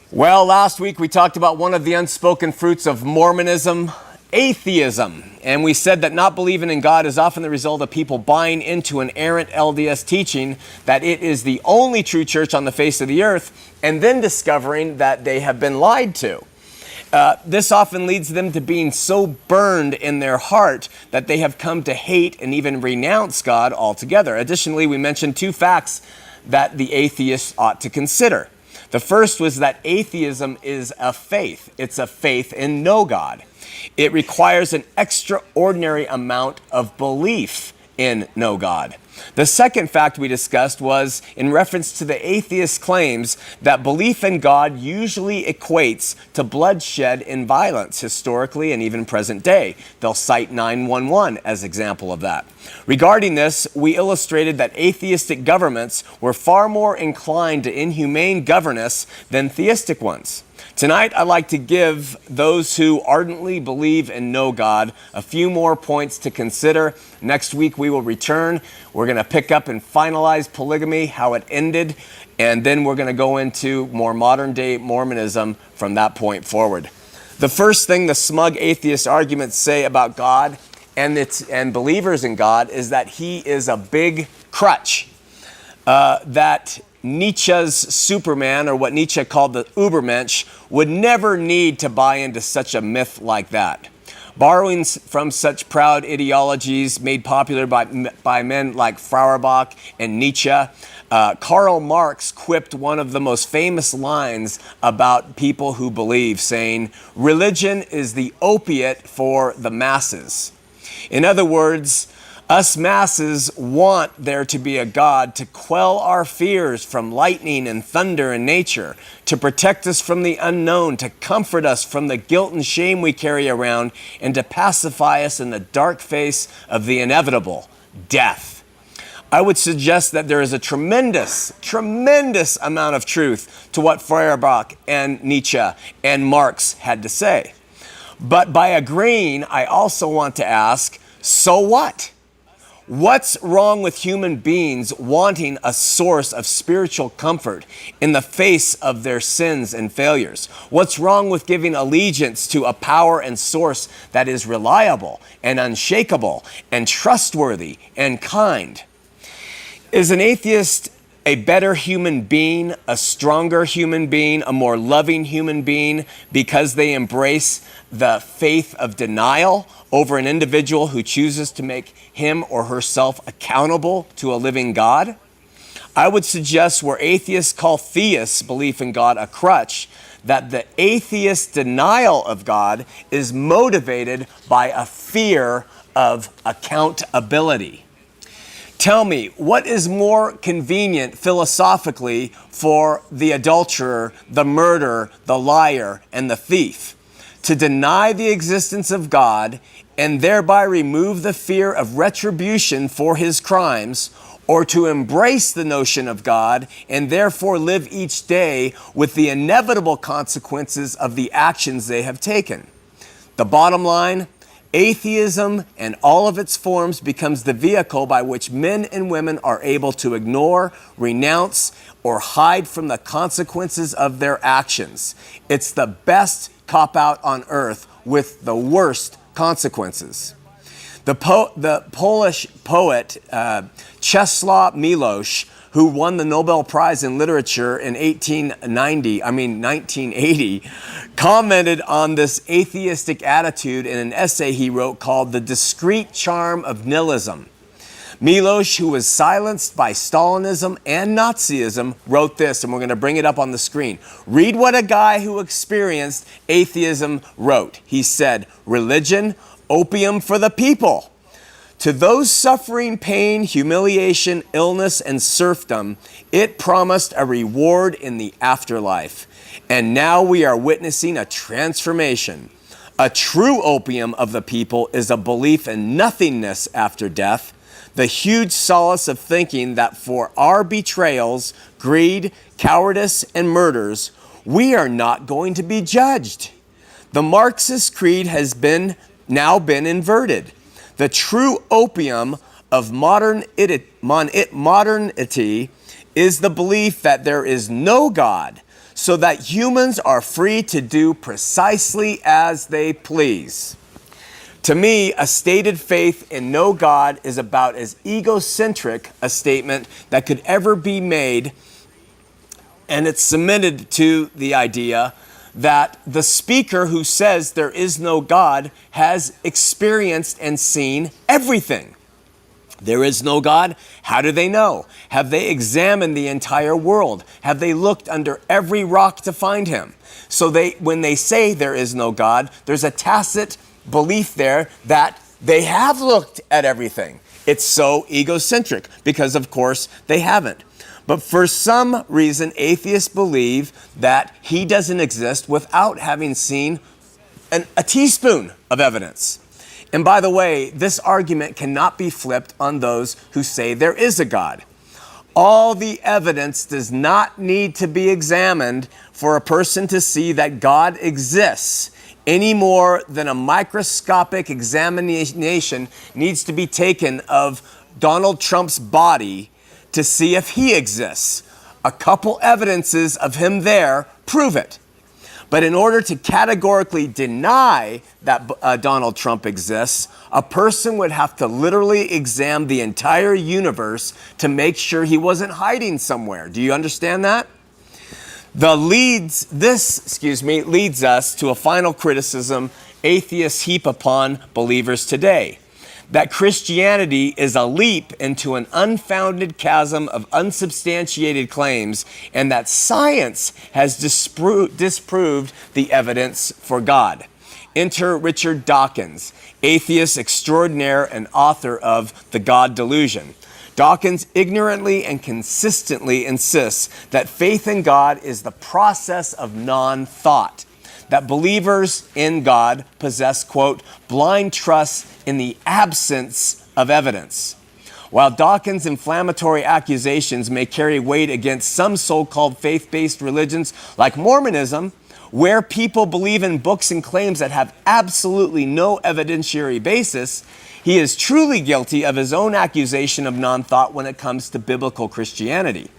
Well, last week we talked about one of the unspoken fruits of Mormonism, atheism. And we said that not believing in God is often the result of people buying into an errant LDS teaching that it is the only true church on the face of the earth, and then discovering that they have been lied to. This often leads them to being so burned in their heart that they have come to hate and even renounce God altogether. Additionally, we mentioned two facts that the atheists ought to consider. The first was that atheism is a faith. It's a faith in no God. It requires an extraordinary amount of belief in no God. The second fact we discussed was in reference to the atheist claims that belief in God usually equates to bloodshed and violence historically and even present day. They'll cite 9/11 as example of that. Regarding this, we illustrated that atheistic governments were far more inclined to inhumane governance than theistic ones. Tonight, I'd like to give those who ardently believe and know God a few more points to consider. Next week, we will return. We're going to pick up and finalize polygamy, how it ended, and then we're going to go into more modern-day Mormonism from that point forward. The first thing the smug atheist arguments say about God and believers in God is that he is a big crutch, that Nietzsche's Superman, or what Nietzsche called the Ubermensch, would never need to buy into such a myth like that. Borrowing from such proud ideologies made popular by men like Feuerbach and Nietzsche, Karl Marx quipped one of the most famous lines about people who believe, saying, "Religion is the opiate for the masses." In other words, us masses want there to be a God to quell our fears from lightning and thunder in nature, to protect us from the unknown, to comfort us from the guilt and shame we carry around, and to pacify us in the dark face of the inevitable, death. I would suggest that there is a tremendous amount of truth to what Feuerbach and Nietzsche and Marx had to say. But by agreeing, I also want to ask, so what? What's wrong with human beings wanting a source of spiritual comfort in the face of their sins and failures? What's wrong with giving allegiance to a power and source that is reliable and unshakable and trustworthy and kind? Is an atheist a better human being, a stronger human being, a more loving human being because they embrace the faith of denial over an individual who chooses to make him or herself accountable to a living God? I would suggest where atheists call theists' belief in God a crutch, that the atheist denial of God is motivated by a fear of accountability. Tell me, what is more convenient philosophically for the adulterer, the murderer, the liar, and the thief? To deny the existence of God and thereby remove the fear of retribution for his crimes, or to embrace the notion of God and therefore live each day with the inevitable consequences of the actions they have taken? The bottom line, atheism and all of its forms becomes the vehicle by which men and women are able to ignore, renounce, or hide from the consequences of their actions. It's the best cop-out on earth with the worst consequences. The Polish poet Czesław Miłosz, who won the Nobel Prize in Literature in 1980, commented on this atheistic attitude in an essay he wrote called The Discreet Charm of Nihilism. Miłosz, who was silenced by Stalinism and Nazism, wrote this, and we're going to bring it up on the screen. Read what a guy who experienced atheism wrote. He said, "Religion, opium for the people. To those suffering pain, humiliation, illness, and serfdom, it promised a reward in the afterlife. And now we are witnessing a transformation. A true opium of the people is a belief in nothingness after death, the huge solace of thinking that for our betrayals, greed, cowardice, and murders, we are not going to be judged. The Marxist creed has now been inverted. The true opium of modernity is the belief that there is no God, so that humans are free to do precisely as they please. To me, a stated faith in no God is about as egocentric a statement that could ever be made, and it's submitted to the idea that the speaker who says there is no God has experienced and seen everything. There is no God. How do they know? Have they examined the entire world? Have they looked under every rock to find him? So when they say there is no God, there's a tacit belief there that they have looked at everything. It's so egocentric because, of course, they haven't. But for some reason, atheists believe that he doesn't exist without having seen a teaspoon of evidence. And by the way, this argument cannot be flipped on those who say there is a God. All the evidence does not need to be examined for a person to see that God exists, any more than a microscopic examination needs to be taken of Donald Trump's body to see if he exists. A couple evidences of him there prove it. But in order to categorically deny that Donald Trump exists, a person would have to literally examine the entire universe to make sure he wasn't hiding somewhere. Do you understand that? This leads us to a final criticism atheists heap upon believers today. That Christianity is a leap into an unfounded chasm of unsubstantiated claims, and that science has disproved the evidence for God. Enter Richard Dawkins, atheist extraordinaire and author of The God Delusion. Dawkins ignorantly and consistently insists that faith in God is the process of non-thought, that believers in God possess, quote, blind trust in the absence of evidence. While Dawkins' inflammatory accusations may carry weight against some so-called faith-based religions like Mormonism, where people believe in books and claims that have absolutely no evidentiary basis, he is truly guilty of his own accusation of non-thought when it comes to biblical Christianity.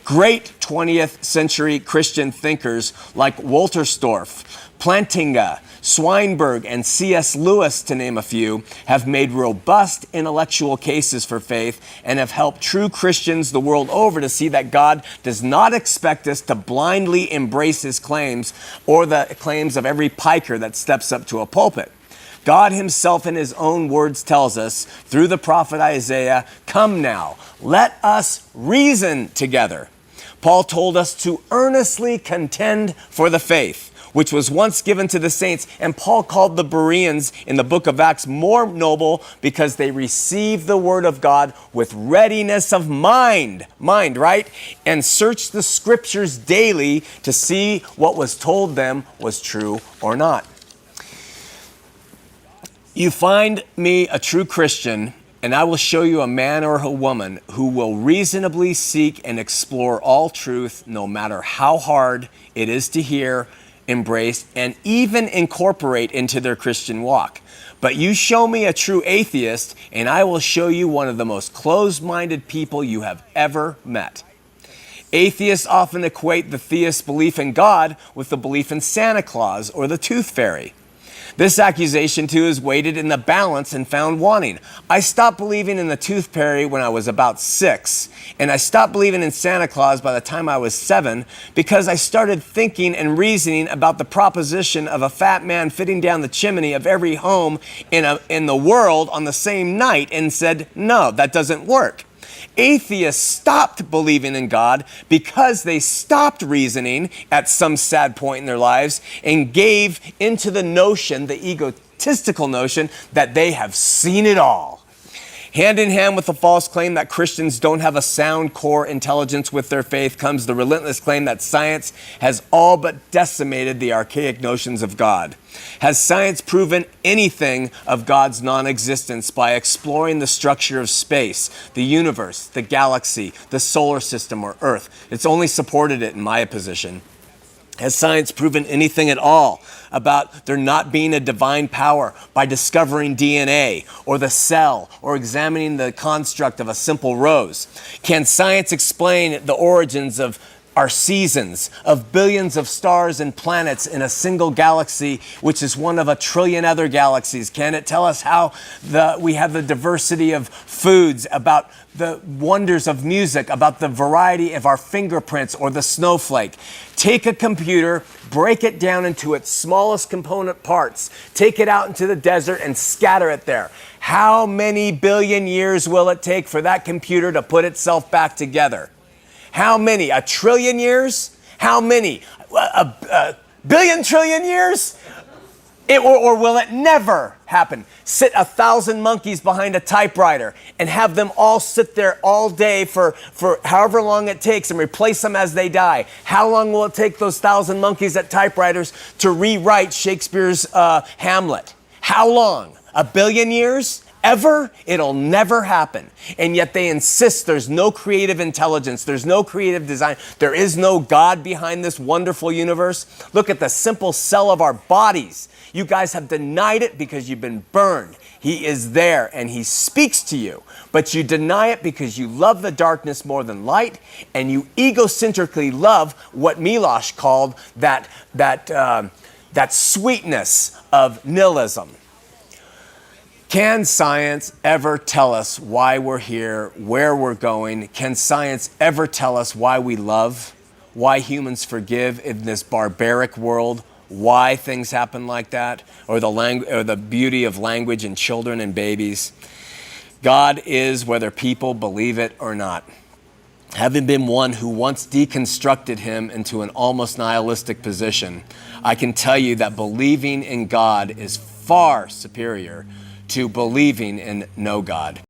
Great 20th century Christian thinkers like Wolterstorff, Plantinga, Swinburne, and C.S. Lewis, to name a few, have made robust intellectual cases for faith and have helped true Christians the world over to see that God does not expect us to blindly embrace his claims or the claims of every piker that steps up to a pulpit. God himself in his own words tells us through the prophet Isaiah, "Come now, let us reason together." Paul told us to earnestly contend for the faith, which was once given to the saints. And Paul called the Bereans in the book of Acts more noble because they received the word of God with readiness of mind, right? And searched the scriptures daily to see what was told them was true or not. You find me a true Christian, and I will show you a man or a woman who will reasonably seek and explore all truth, no matter how hard it is to hear, embrace, and even incorporate into their Christian walk. But you show me a true atheist, and I will show you one of the most closed-minded people you have ever met. Atheists often equate the theist's belief in God with the belief in Santa Claus or the tooth fairy. This accusation, too, is weighted in the balance and found wanting. I stopped believing in the tooth fairy when I was about 6, and I stopped believing in Santa Claus by the time I was 7 because I started thinking and reasoning about the proposition of a fat man fitting down the chimney of every home in the world on the same night and said, no, that doesn't work. Atheists stopped believing in God because they stopped reasoning at some sad point in their lives and gave into the notion, the egotistical notion, that they have seen it all. Hand in hand with the false claim that Christians don't have a sound core intelligence with their faith comes the relentless claim that science has all but decimated the archaic notions of God. Has science proven anything of God's non-existence by exploring the structure of space, the universe, the galaxy, the solar system, or Earth? It's only supported it in my position. Has science proven anything at all about there not being a divine power by discovering DNA or the cell or examining the construct of a simple rose? Can science explain the origins of our seasons, of billions of stars and planets in a single galaxy, which is one of a trillion other galaxies? Can it tell us how we have the diversity of foods, about the wonders of music, about the variety of our fingerprints or the snowflake? Take a computer, break it down into its smallest component parts, take it out into the desert and scatter it there. How many billion years will it take for that computer to put itself back together? How many? A trillion years? How many? A billion trillion years? Or will it never happen? Sit 1,000 monkeys behind a typewriter and have them all sit there all day for however long it takes and replace them as they die. How long will it take those 1,000 monkeys at typewriters to rewrite Shakespeare's Hamlet? How long? A billion years? Ever? It'll never happen. And yet they insist there's no creative intelligence, there's no creative design, there is no God behind this wonderful universe. Look at the simple cell of our bodies. You guys have denied it because you've been burned. He is there and he speaks to you, but you deny it because you love the darkness more than light, and you egocentrically love what Milosh called that sweetness of nihilism. Can science ever tell us why we're here, where we're going? Can science ever tell us why we love, why humans forgive in this barbaric world, why things happen like that, or the beauty of language in children and babies? God is whether people believe it or not. Having been one who once deconstructed him into an almost nihilistic position, I can tell you that believing in God is far superior to believing in no God.